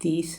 30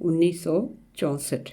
1964,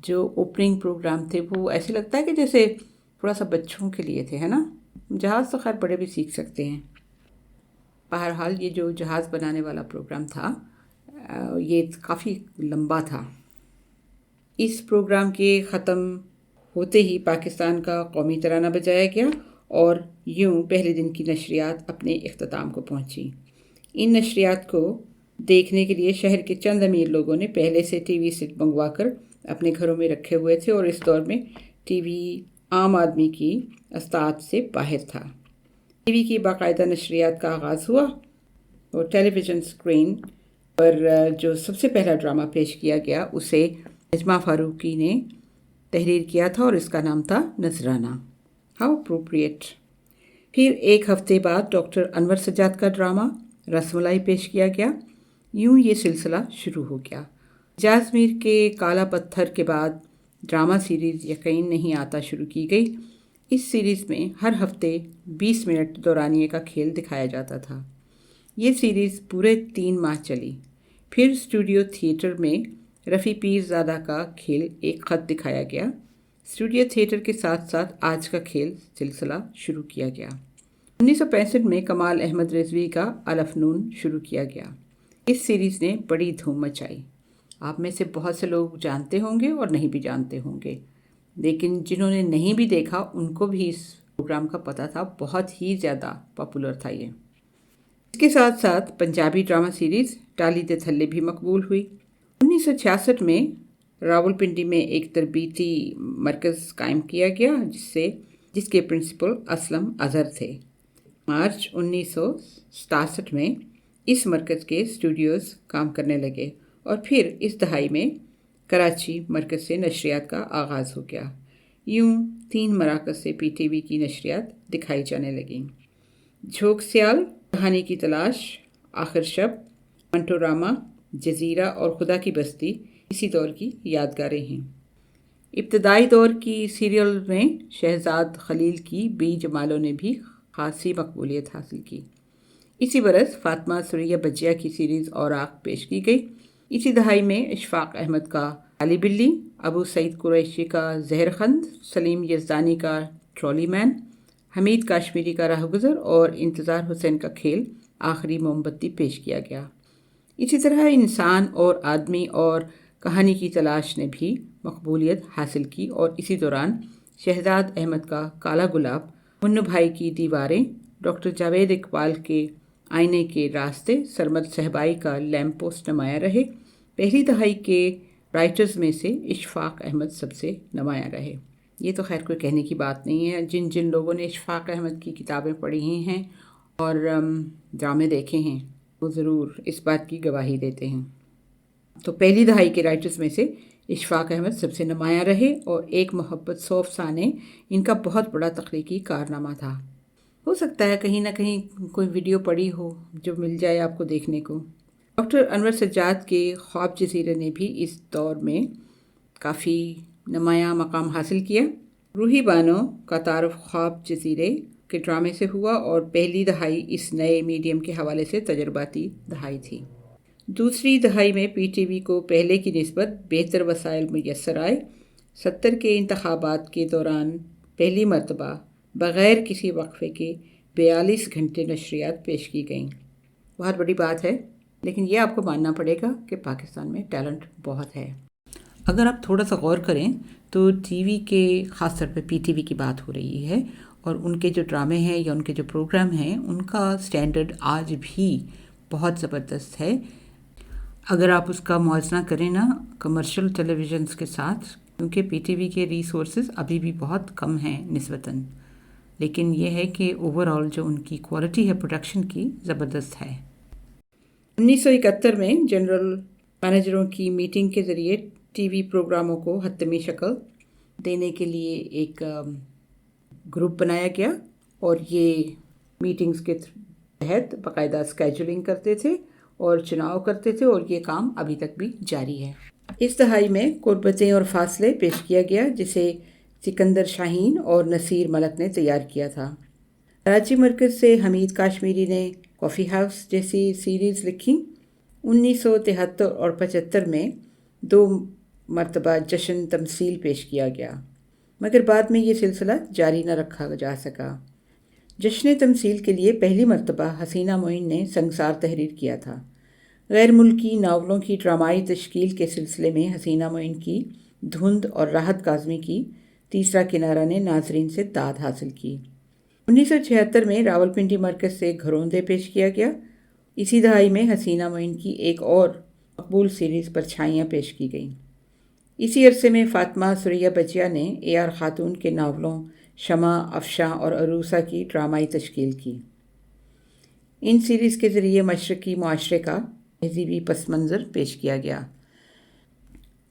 جو opening programme تھے وہ ایسے لگتا ہے کہ جیسے تھوڑا سا بچوں کے لیے تھے، ہے نا. جہاز تو خیر بڑے بھی سیکھ سکتے ہیں. بہرحال یہ جو جہاز بنانے والا پروگرام تھا یہ کافی لمبا تھا. اس پروگرام کے ختم ہوتے ہی پاکستان کا قومی ترانہ بجایا گیا اور یوں پہلے دن کی نشریات اپنے اختتام کو پہنچی. ان نشریات کو دیکھنے کے لیے شہر کے چند امیر لوگوں نے پہلے سے ٹی وی سیٹ منگوا کر اپنے گھروں میں رکھے ہوئے تھے، اور اس دور میں ٹی وی عام آدمی کی استطاعت سے باہر تھا. ٹی وی کی باقاعدہ نشریات کا آغاز ہوا اور ٹیلی ویژن اسکرین پر جو سب سے پہلا ڈرامہ پیش کیا گیا اسے نجمہ فاروقی نے تحریر کیا تھا اور اس کا نام تھا نذرانہ. How appropriate. پھر ایک ہفتے بعد ڈاکٹر انور سجاد کا ڈرامہ رس ملائی پیش کیا گیا. یوں یہ سلسلہ شروع ہو گیا. اعجاز میر کے کالا پتھر کے بعد ڈرامہ سیریز یقین نہیں آتا شروع کی گئی. اس سیریز میں ہر ہفتے 20 منٹ دورانیے کا کھیل دکھایا جاتا تھا. یہ سیریز پورے 3 ماہ چلی. پھر اسٹوڈیو تھیٹر میں رفیع پیر زادہ کا کھیل ایک خط دکھایا گیا. اسٹوڈیو تھیٹر کے ساتھ ساتھ آج کا کھیل سلسلہ شروع کیا گیا. 1965 میں کمال احمد رضوی کا الفنون شروع کیا گیا. اس سیریز نے بڑی دھوم مچائی. آپ میں سے بہت سے لوگ جانتے ہوں گے اور نہیں بھی جانتے ہوں گے، لیکن جنہوں نے نہیں بھی دیکھا ان کو بھی اس پروگرام کا پتہ تھا. بہت ہی زیادہ پاپولر تھا یہ. اس کے ساتھ ساتھ پنجابی ڈرامہ سیریز ٹالی دے تھلے بھی مقبول ہوئی. 1966 میں راولپنڈی میں ایک تربیتی مرکز قائم کیا گیا جس کے پرنسپل اسلم اظہر تھے. مارچ 1967 میں اس مرکز کے اسٹوڈیوز کام کرنے لگے اور پھر اس دہائی میں کراچی مرکز سے نشریات کا آغاز ہو گیا. یوں 3 مراکز سے پی ٹی وی کی نشریات دکھائی جانے لگیں. جھوک سیال، کہانی کی تلاش، آخر شب، منٹوراما، جزیرہ اور خدا کی بستی اسی دور کی یادگاریں ہیں. ابتدائی دور کی سیریل میں شہزاد خلیل کی بی جمالوں نے بھی خاصی مقبولیت حاصل کی. اسی برس فاطمہ سریا بجیا کی سیریز اوراق پیش کی گئی. اسی دہائی میں اشفاق احمد کا کالی بلی، ابو سعید قریشی کا زہرخند، سلیم یزدانی کا ٹرالی مین، حمید کاشمیری کا راہ گزر اور انتظار حسین کا کھیل آخری موم بتی پیش کیا گیا. اسی طرح انسان اور آدمی اور کہانی کی تلاش نے بھی مقبولیت حاصل کی، اور اسی دوران شہزاد احمد کا کالا گلاب، منو بھائی کی دیواریں، ڈاکٹر جاوید اقبال کے آئینے کے راستے، سرمد صہبائی کا لیمپ پوسٹ نمایاں رہے. پہلی دہائی کے رائٹرز میں سے اشفاق احمد سب سے نمایاں رہے. یہ تو خیر کوئی کہنے کی بات نہیں ہے. جن لوگوں نے اشفاق احمد کی کتابیں پڑھی ہیں اور ڈرامے دیکھے ہیں وہ ضرور اس بات کی گواہی دیتے ہیں. تو پہلی دہائی کے رائٹرز میں سے اشفاق احمد سب سے نمایاں رہے، اور ایک محبت سو افسانے ان کا بہت بڑا تخلیقی کارنامہ تھا. ہو سکتا ہے کہیں نہ کہیں کوئی ویڈیو پڑی ہو جو مل جائے آپ کو دیکھنے کو. ڈاکٹر انور سجاد کے خواب جزیرے نے بھی اس دور میں کافی نمایاں مقام حاصل کیا. روحی بانو کا تعارف خواب جزیرے کے ڈرامے سے ہوا، اور پہلی دہائی اس نئے میڈیم کے حوالے سے تجرباتی دہائی تھی. دوسری دہائی میں پی ٹی وی کو پہلے کی نسبت بہتر وسائل میسر آئے. 70 کے انتخابات کے دوران پہلی مرتبہ بغیر کسی وقفے کے 42 گھنٹے نشریات پیش کی گئیں. بہت بڑی بات ہے، لیکن یہ آپ کو ماننا پڑے گا کہ پاکستان میں ٹیلنٹ بہت ہے. اگر آپ تھوڑا سا غور کریں تو ٹی وی کے، خاص طور پہ پی ٹی وی کی بات ہو رہی ہے، اور ان کے جو ڈرامے ہیں یا ان کے جو پروگرام ہیں ان کا سٹینڈرڈ آج بھی بہت زبردست ہے. اگر آپ اس کا موازنہ کریں نا کمرشل ٹیلی ویژنس کے ساتھ، کیونکہ پی ٹی وی کے ریسورسز ابھی بھی بہت کم ہیں نسبتاً، لیکن یہ ہے کہ اوور آل جو ان کی کوالٹی ہے پروڈکشن کی زبردست ہے. 1971 میں جنرل مینیجروں کی میٹنگ کے ذریعے ٹی وی پروگراموں کو حتمی شکل دینے کے لیے ایک گروپ بنایا گیا، اور یہ میٹنگز کے تحت باقاعدہ اسکیجولنگ کرتے تھے اور چناؤ کرتے تھے، اور یہ کام ابھی تک بھی جاری ہے. اس دہائی میں قربتیں اور فاصلے پیش کیا گیا، جسے سکندر شاہین اور نصیر ملک نے تیار کیا تھا. کراچی مرکز سے حمید کاشمیری نے کافی ہاؤس جیسی سیریز لکھی. 1973 اور 75 میں 2 مرتبہ جشن تمثیل پیش کیا گیا، مگر بعد میں یہ سلسلہ جاری نہ رکھا جا سکا۔ جشن تمثیل کے لیے پہلی مرتبہ حسینہ معین نے سنگسار تحریر کیا تھا۔ غیر ملکی ناولوں کی ڈرامائی تشکیل کے سلسلے میں حسینہ معین کی دھند اور راحت کاظمی کی تیسرا کنارہ نے ناظرین سے داد حاصل کی۔ 1976 میں راولپنڈی مرکز سے گھروندے پیش کیا گیا۔ اسی دہائی میں حسینہ معین کی ایک اور مقبول سیریز پرچھائیاں پیش کی گئیں۔ اسی عرصے میں فاطمہ ثریا بجیا نے اے آر خاتون کے ناولوں شمع، افشاں اور عروسہ کی ڈرامائی تشکیل کی۔ ان سیریز کے ذریعے مشرقی معاشرے کا تہذیبی پس منظر پیش کیا گیا۔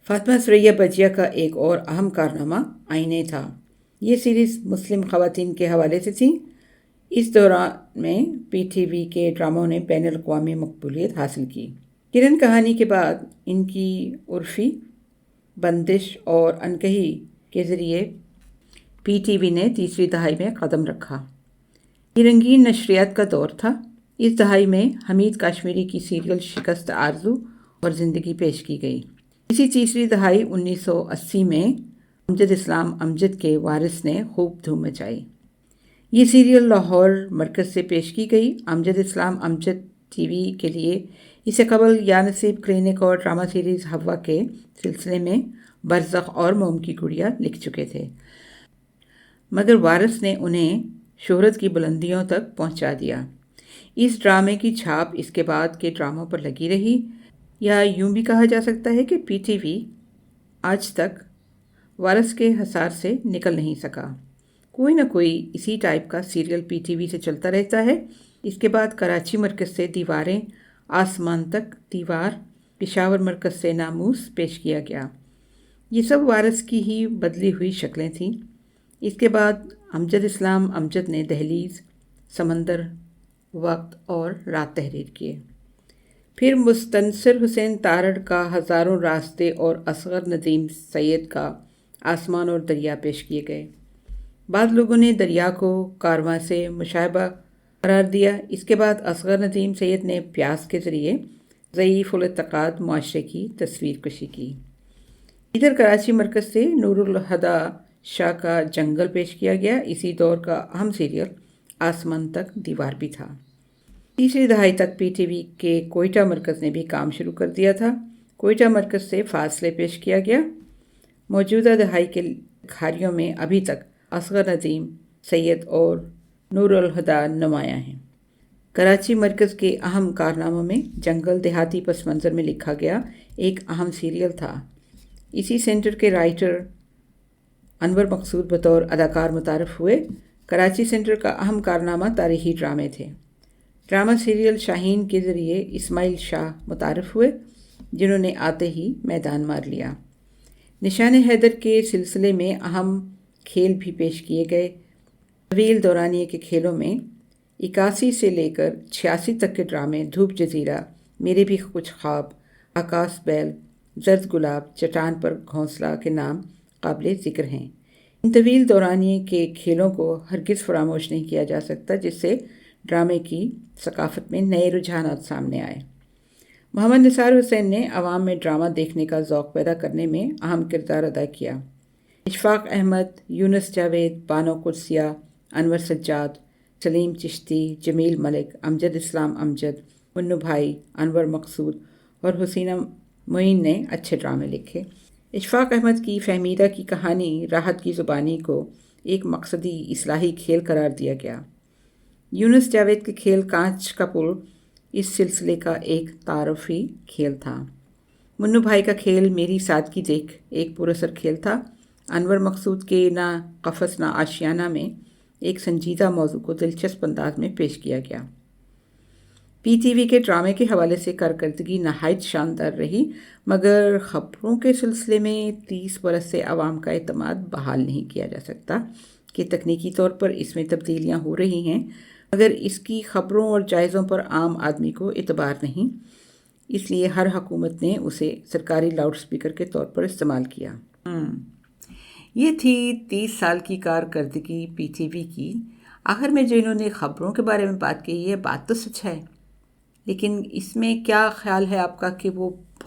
فاطمہ ثریا بجیا کا ایک اور اہم کارنامہ آئینے تھا۔ یہ سیریز مسلم خواتین کے حوالے سے تھیں۔ اس دوران میں پی ٹی وی کے ڈراموں نے بین الاقوامی مقبولیت حاصل کی۔ کرن کہانی کے بعد ان کی عرفی، بندش اور انکہی کے ذریعے پی ٹی وی نے تیسری دہائی میں قدم رکھا۔ یہ رنگین نشریات کا دور تھا۔ اس دہائی میں حمید کاشمیری کی سیریل شکست آرزو اور زندگی پیش کی گئی۔ اسی تیسری دہائی 1980 میں امجد اسلام امجد کے وارث نے خوب دھوم مچائی۔ یہ سیریل لاہور مرکز سے پیش کی گئی۔ امجد اسلام امجد ٹی وی کے لیے اس سے قبل یا نصیب کلینک اور ڈرامہ سیریز ہوا کے سلسلے میں برزخ اور موم کی گڑیا لکھ چکے تھے، مگر وارث نے انہیں شہرت کی بلندیوں تک پہنچا دیا۔ اس ڈرامے کی چھاپ اس کے بعد کے ڈراموں پر لگی رہی، یا یوں بھی کہا جا سکتا ہے کہ پی ٹی وی آج تک وارث کے حصار سے نکل نہیں سکا۔ کوئی نہ کوئی اسی ٹائپ کا سیریل پی ٹی وی سے چلتا رہتا ہے۔ اس کے بعد کراچی مرکز سے دیواریں آسمان تک، دیوار، پشاور مرکز سے ناموس پیش کیا گیا۔ یہ سب وارث کی ہی بدلی ہوئی شکلیں تھیں۔ اس کے بعد امجد اسلام امجد نے دہلیز، سمندر، وقت اور رات تحریر کیے۔ پھر مستنصر حسین تارڑ کا ہزاروں راستے اور اصغر ندیم سید کا آسمان اور دریا پیش کیے گئے۔ بعض لوگوں نے دریا کو کارواں سے مشابہ قرار دیا۔ اس کے بعد اصغر ندیم سید نے پیاس کے ذریعے ضعیف الاعتقاد معاشرے کی تصویر کشی کی۔ ادھر کراچی مرکز سے نور الہدیٰ شاہ کا جنگل پیش کیا گیا۔ اسی دور کا اہم سیریل آسمان تک دیوار بھی تھا۔ تیسری دہائی تک پی ٹی وی کے کوئٹہ مرکز نے بھی کام شروع کر دیا تھا۔ کوئٹہ مرکز سے فاصلے پیش کیا گیا۔ موجودہ دہائی کے کھاریوں میں ابھی تک اصغر ندیم سید اور نور الہدیٰ نمایاں ہیں۔ کراچی مرکز کے اہم کارناموں میں جنگل دیہاتی پس منظر میں لکھا گیا ایک اہم سیریل تھا۔ اسی سینٹر کے رائٹر انور مقصود بطور اداکار متعارف ہوئے۔ کراچی سینٹر کا اہم کارنامہ تاریخی ڈرامے تھے۔ ڈرامہ سیریل شاہین کے ذریعے اسماعیل شاہ متعارف ہوئے، جنہوں نے آتے ہی میدان مار لیا۔ نشان حیدر کے سلسلے میں اہم کھیل بھی پیش کیے گئے۔ طویل دورانیے کے کھیلوں میں 81 سے لے کر 86 تک کے ڈرامے دھوپ جزیرہ، میرے بھی کچھ خواب، آکاش بیل، زرد گلاب، چٹان پر گھونسلہ کے نام قابل ذکر ہیں۔ ان طویل دورانیے کے کھیلوں کو ہرگز فراموش نہیں کیا جا سکتا، جس سے ڈرامے کی ثقافت میں نئے رجحانات سامنے آئے۔ محمد نثار حسین نے عوام میں ڈرامہ دیکھنے کا ذوق پیدا کرنے میں اہم کردار ادا کیا۔ اشفاق احمد، یونس جاوید، بانو قدسیہ، انور سجاد، سلیم چشتی، جمیل ملک، امجد اسلام امجد، منو بھائی، انور مقصود اور حسینہ معین نے اچھے ڈرامے لکھے۔ اشفاق احمد کی فہمیدہ کی کہانی راحت کی زبانی کو ایک مقصدی اصلاحی کھیل قرار دیا گیا۔ یونس جاوید کے کھیل کانچ کا پل اس سلسلے کا ایک تعارفی کھیل تھا۔ منو بھائی کا کھیل میری سادگی دیکھ ایک پراثر کھیل تھا۔ انور مقصود کے نہ قفس نہ آشیانہ میں ایک سنجیدہ موضوع کو دلچسپ انداز میں پیش کیا گیا۔ پی ٹی وی کے ڈرامے کے حوالے سے کارکردگی نہایت شاندار رہی، مگر خبروں کے سلسلے میں 30 برس سے عوام کا اعتماد بحال نہیں کیا جا سکتا کہ تکنیکی طور پر اس میں تبدیلیاں ہو رہی ہیں، مگر اس کی خبروں اور جائزوں پر عام آدمی کو اعتبار نہیں، اس لیے ہر حکومت نے اسے سرکاری لاؤڈ سپیکر کے طور پر استعمال کیا۔ یہ تھی 30 سال کی کارکردگی پی ٹی وی کی۔ آخر میں جو انہوں نے خبروں کے بارے میں بات کی، یہ بات تو سچ ہے، لیکن اس میں کیا خیال ہے آپ کا کہ وہ